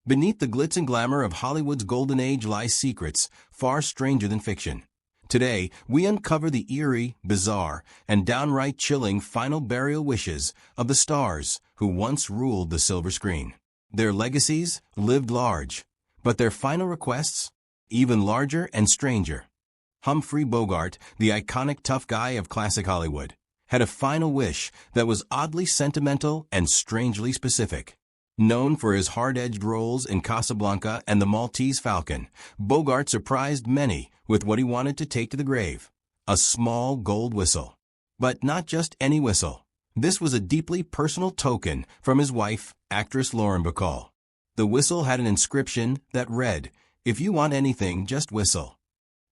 Beneath the glitz and glamour of Hollywood's golden age lie secrets far stranger than fiction. Today, we uncover the eerie, bizarre, and downright chilling final burial wishes of the stars who once ruled the silver screen. Their legacies lived large, but their final requests, even larger and stranger. Humphrey Bogart, the iconic tough guy of classic Hollywood, had a final wish that was oddly sentimental and strangely specific. Known for his hard-edged roles in Casablanca and The Maltese Falcon, Bogart surprised many with what he wanted to take to the grave: a small gold whistle. But not just any whistle. This was a deeply personal token from his wife, actress Lauren Bacall. The whistle had an inscription that read, "If you want anything, just whistle."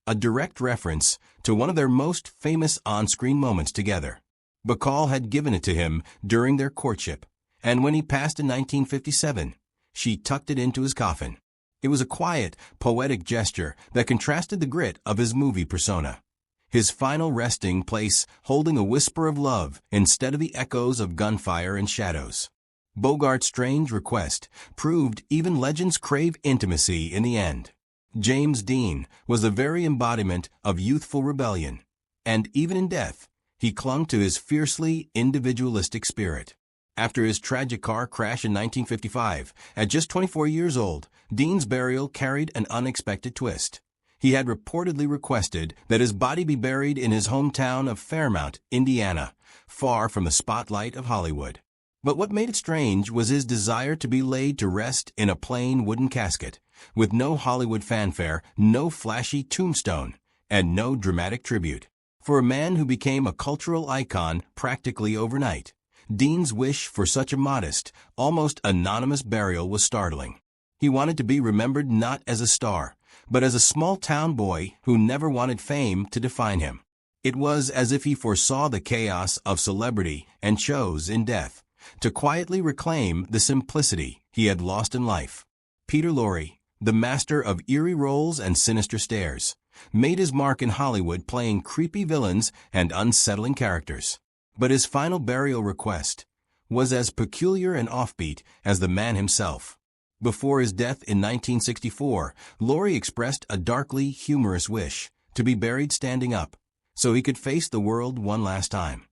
A direct reference to one of their most famous on-screen moments together. Bacall had given it to him during their courtship, and when he passed in 1957, she tucked it into his coffin. It was a quiet, poetic gesture that contrasted the grit of his movie persona. His final resting place holding a whisper of love instead of the echoes of gunfire and shadows. Bogart's strange request proved even legends crave intimacy in the end. James Dean was the very embodiment of youthful rebellion, and even in death, he clung to his fiercely individualistic spirit. After his tragic car crash in 1955, at just 24 years old, Dean's burial carried an unexpected twist. He had reportedly requested that his body be buried in his hometown of Fairmount, Indiana, far from the spotlight of Hollywood. But what made it strange was his desire to be laid to rest in a plain wooden casket, with no Hollywood fanfare, no flashy tombstone, and no dramatic tribute. For a man who became a cultural icon practically overnight, Dean's wish for such a modest, almost anonymous burial was startling. He wanted to be remembered not as a star, but as a small-town boy who never wanted fame to define him. It was as if he foresaw the chaos of celebrity and chose, in death, to quietly reclaim the simplicity he had lost in life. Peter Lorre, the master of eerie roles and sinister stares, made his mark in Hollywood playing creepy villains and unsettling characters. But his final burial request was as peculiar and offbeat as the man himself. Before his death in 1964, Lorre expressed a darkly humorous wish to be buried standing up, so he could face the world one last time.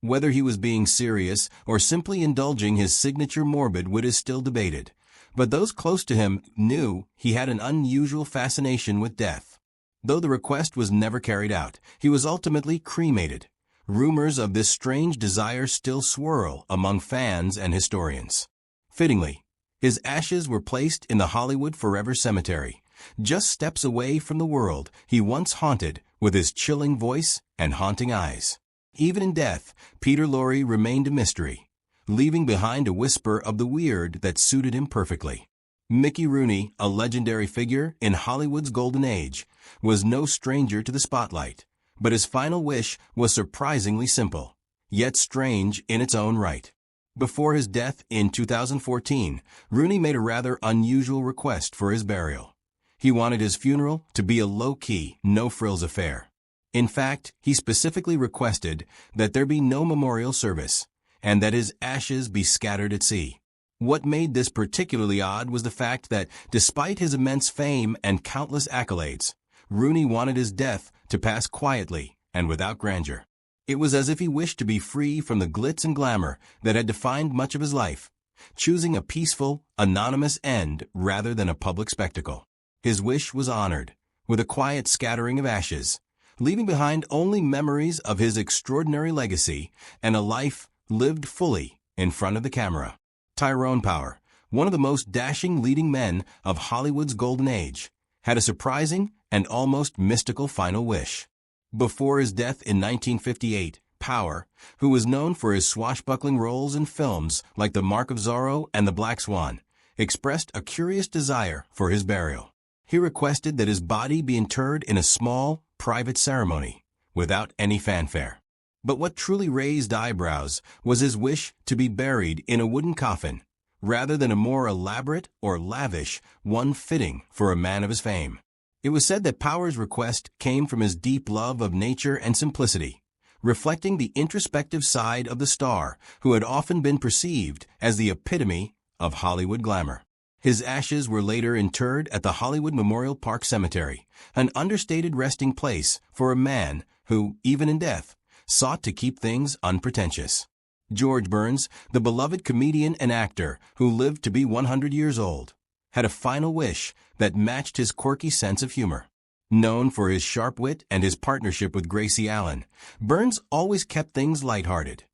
Whether he was being serious or simply indulging his signature morbid wit is still debated, but those close to him knew he had an unusual fascination with death. Though the request was never carried out, he was ultimately cremated. Rumors of this strange desire still swirl among fans and historians. Fittingly, his ashes were placed in the Hollywood Forever Cemetery, just steps away from the world he once haunted with his chilling voice and haunting eyes. Even in death, Peter Lorre remained a mystery, leaving behind a whisper of the weird that suited him perfectly. Mickey Rooney, a legendary figure in Hollywood's golden age, was no stranger to the spotlight. But his final wish was surprisingly simple, yet strange in its own right. Before his death in 2014, Rooney made a rather unusual request for his burial. He wanted his funeral to be a low-key, no-frills affair. In fact, he specifically requested that there be no memorial service, and that his ashes be scattered at sea. What made this particularly odd was the fact that, despite his immense fame and countless accolades, Rooney wanted his death to pass quietly and without grandeur. It was as if he wished to be free from the glitz and glamour that had defined much of his life, choosing a peaceful, anonymous end rather than a public spectacle. His wish was honored, with a quiet scattering of ashes, leaving behind only memories of his extraordinary legacy and a life lived fully in front of the camera. Tyrone Power, one of the most dashing leading men of Hollywood's golden age, had a surprising and almost mystical final wish. Before his death in 1958, Power, who was known for his swashbuckling roles in films like The Mark of Zorro and The Black Swan, expressed a curious desire for his burial. He requested that his body be interred in a small, private ceremony, without any fanfare. But what truly raised eyebrows was his wish to be buried in a wooden coffin, rather than a more elaborate or lavish one fitting for a man of his fame. It was said that Power's request came from his deep love of nature and simplicity, reflecting the introspective side of the star who had often been perceived as the epitome of Hollywood glamour. His ashes were later interred at the Hollywood Memorial Park Cemetery, an understated resting place for a man who, even in death, sought to keep things unpretentious. George Burns, the beloved comedian and actor who lived to be 100 years old, had a final wish that matched his quirky sense of humor. Known for his sharp wit and his partnership with Gracie Allen, Burns always kept things lighthearted,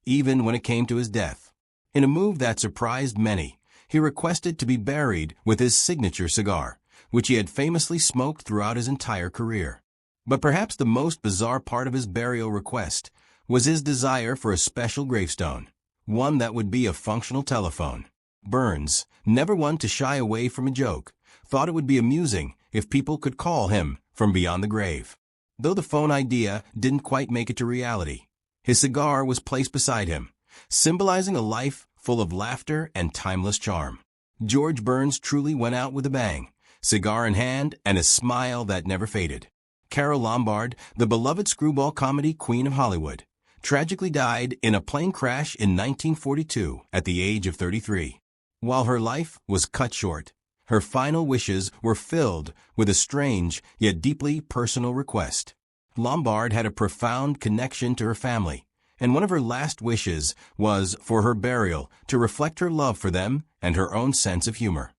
even when it came to his death. In a move that surprised many, he requested to be buried with his signature cigar, which he had famously smoked throughout his entire career. But perhaps the most bizarre part of his burial request was his desire for a special gravestone, one that would be a functional telephone. Burns, never one to shy away from a joke, thought it would be amusing if people could call him from beyond the grave. Though the phone idea didn't quite make it to reality, his cigar was placed beside him, symbolizing a life full of laughter and timeless charm. George Burns truly went out with a bang, cigar in hand and a smile that never faded. Carole Lombard, the beloved screwball comedy queen of Hollywood, tragically died in a plane crash in 1942 at the age of 33. While her life was cut short, her final wishes were filled with a strange yet deeply personal request. Lombard had a profound connection to her family, and one of her last wishes was for her burial to reflect her love for them and her own sense of humor.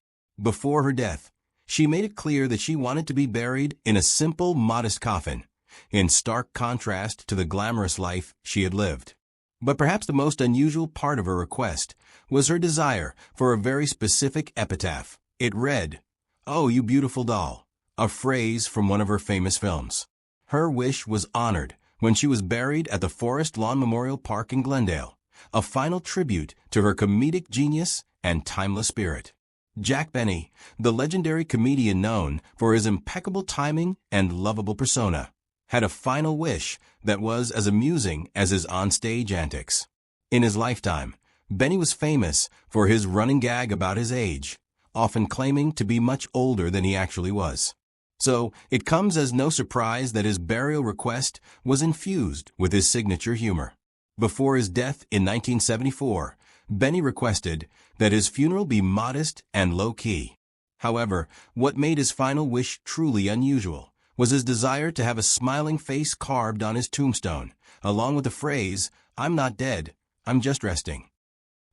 Before her death, she made it clear that she wanted to be buried in a simple, modest coffin, in stark contrast to the glamorous life she had lived. But perhaps the most unusual part of her request was her desire for a very specific epitaph. It read, "Oh, you beautiful doll," a phrase from one of her famous films. Her wish was honored when she was buried at the Forest Lawn Memorial Park in Glendale, a final tribute to her comedic genius and timeless spirit. Jack Benny, the legendary comedian known for his impeccable timing and lovable persona, had a final wish that was as amusing as his onstage antics. In his lifetime, Benny was famous for his running gag about his age, often claiming to be much older than he actually was. So it comes as no surprise that his burial request was infused with his signature humor. Before his death in 1974, Benny requested that his funeral be modest and low-key. However, what made his final wish truly unusual was his desire to have a smiling face carved on his tombstone, along with the phrase, "I'm not dead, I'm just resting."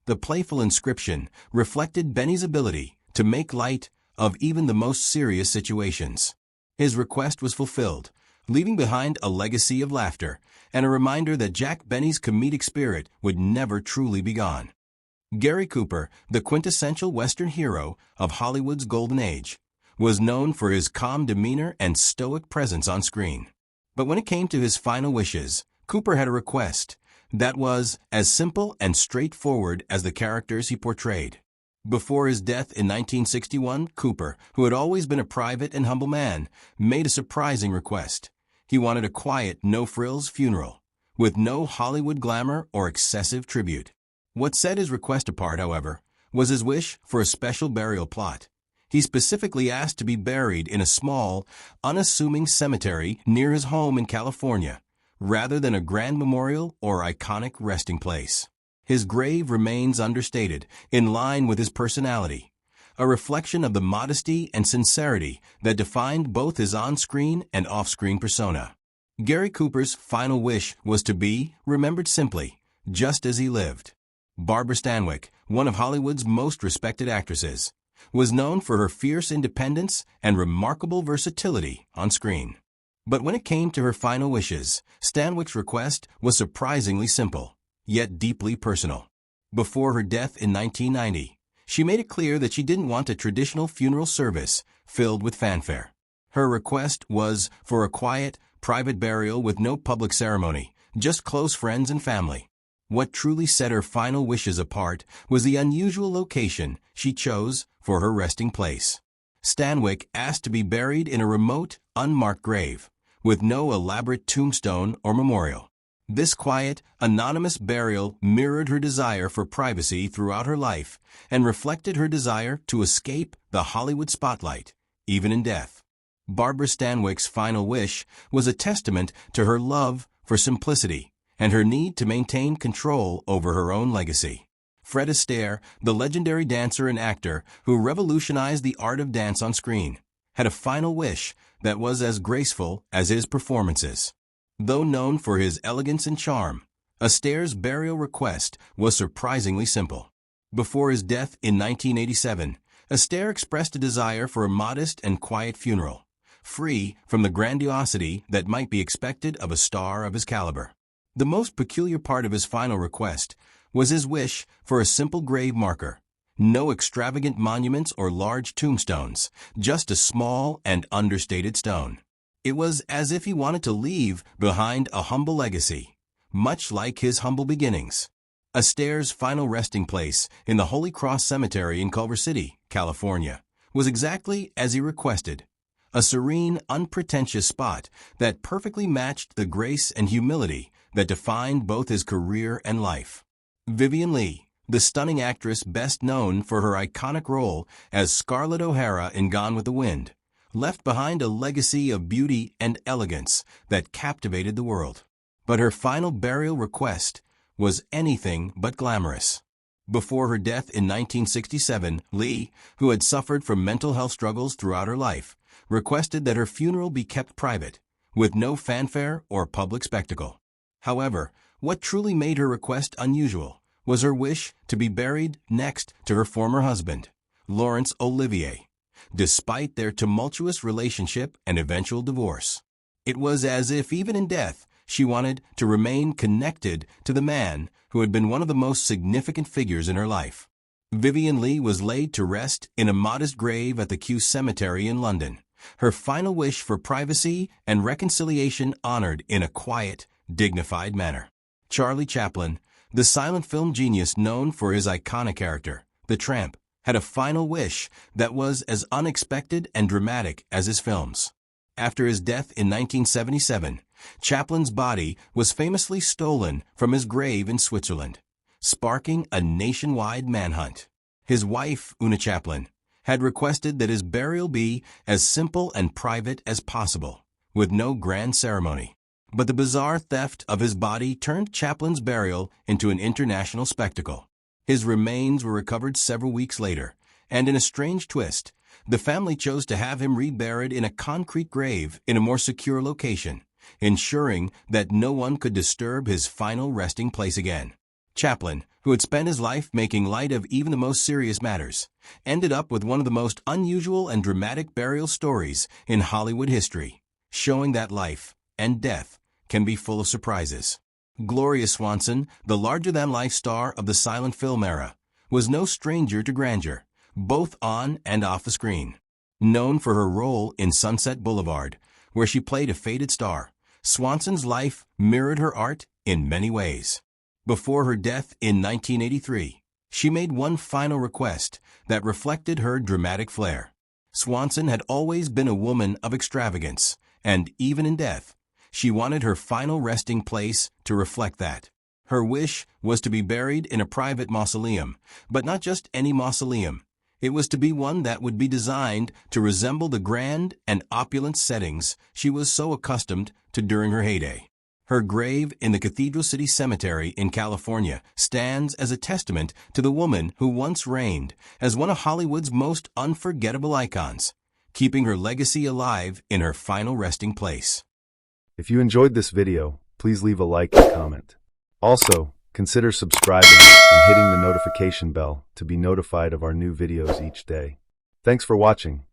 The playful inscription reflected Benny's ability to make light of even the most serious situations. His request was fulfilled, leaving behind a legacy of laughter and a reminder that Jack Benny's comedic spirit would never truly be gone. Gary Cooper, the quintessential Western hero of Hollywood's golden age, was known for his calm demeanor and stoic presence on screen. But when it came to his final wishes, Cooper had a request that was as simple and straightforward as the characters he portrayed. Before his death in 1961, Cooper, who had always been a private and humble man, made a surprising request. He wanted a quiet, no-frills funeral, with no Hollywood glamour or excessive tribute. What set his request apart, however, was his wish for a special burial plot. He specifically asked to be buried in a small, unassuming cemetery near his home in California, rather than a grand memorial or iconic resting place. His grave remains understated, in line with his personality, a reflection of the modesty and sincerity that defined both his on-screen and off-screen persona. Gary Cooper's final wish was to be remembered simply, just as he lived. Barbara Stanwyck, one of Hollywood's most respected actresses, was known for her fierce independence and remarkable versatility on screen. But when it came to her final wishes, Stanwyck's request was surprisingly simple, yet deeply personal. Before her death in 1990, she made it clear that she didn't want a traditional funeral service filled with fanfare. Her request was for a quiet, private burial with no public ceremony, just close friends and family. What truly set her final wishes apart was the unusual location she chose for her resting place. Stanwyck asked to be buried in a remote, unmarked grave, with no elaborate tombstone or memorial. This quiet, anonymous burial mirrored her desire for privacy throughout her life and reflected her desire to escape the Hollywood spotlight, even in death. Barbara Stanwyck's final wish was a testament to her love for simplicity and her need to maintain control over her own legacy. Fred Astaire, the legendary dancer and actor who revolutionized the art of dance on screen, had a final wish that was as graceful as his performances. Though known for his elegance and charm, Astaire's burial request was surprisingly simple. Before his death in 1987, Astaire expressed a desire for a modest and quiet funeral, free from the grandiosity that might be expected of a star of his caliber. The most peculiar part of his final request was his wish for a simple grave marker. No extravagant monuments or large tombstones, just a small and understated stone. It was as if he wanted to leave behind a humble legacy, much like his humble beginnings. Astaire's final resting place in the Holy Cross Cemetery in Culver City, California, was exactly as he requested. A serene, unpretentious spot that perfectly matched the grace and humility that defined both his career and life. Vivien Leigh, the stunning actress best known for her iconic role as Scarlett O'Hara in Gone with the Wind, left behind a legacy of beauty and elegance that captivated the world. But her final burial request was anything but glamorous. Before her death in 1967, Leigh, who had suffered from mental health struggles throughout her life, requested that her funeral be kept private, with no fanfare or public spectacle. However, what truly made her request unusual was her wish to be buried next to her former husband, Laurence Olivier, despite their tumultuous relationship and eventual divorce. It was as if even in death, she wanted to remain connected to the man who had been one of the most significant figures in her life. Vivien Leigh was laid to rest in a modest grave at the Kew Cemetery in London, her final wish for privacy and reconciliation honored in a quiet, dignified manner. Charlie Chaplin, the silent film genius known for his iconic character, the Tramp, had a final wish that was as unexpected and dramatic as his films. After his death in 1977, Chaplin's body was famously stolen from his grave in Switzerland, sparking a nationwide manhunt. His wife, Una Chaplin, had requested that his burial be as simple and private as possible, with no grand ceremony. But the bizarre theft of his body turned Chaplin's burial into an international spectacle. His remains were recovered several weeks later, and in a strange twist, the family chose to have him reburied in a concrete grave in a more secure location, ensuring that no one could disturb his final resting place again. Chaplin, who had spent his life making light of even the most serious matters, ended up with one of the most unusual and dramatic burial stories in Hollywood history, showing that life and death can be full of surprises. Gloria Swanson, the larger-than-life star of the silent film era, was no stranger to grandeur, both on and off the screen. Known for her role in Sunset Boulevard, where she played a faded star, Swanson's life mirrored her art in many ways. Before her death in 1983, she made one final request that reflected her dramatic flair. Swanson had always been a woman of extravagance, and even in death, she wanted her final resting place to reflect that. Her wish was to be buried in a private mausoleum, but not just any mausoleum. It was to be one that would be designed to resemble the grand and opulent settings she was so accustomed to during her heyday. Her grave in the Cathedral City Cemetery in California stands as a testament to the woman who once reigned as one of Hollywood's most unforgettable icons, keeping her legacy alive in her final resting place. If you enjoyed this video, please leave a like and comment. Also, consider subscribing and hitting the notification bell to be notified of our new videos each day. Thanks for watching.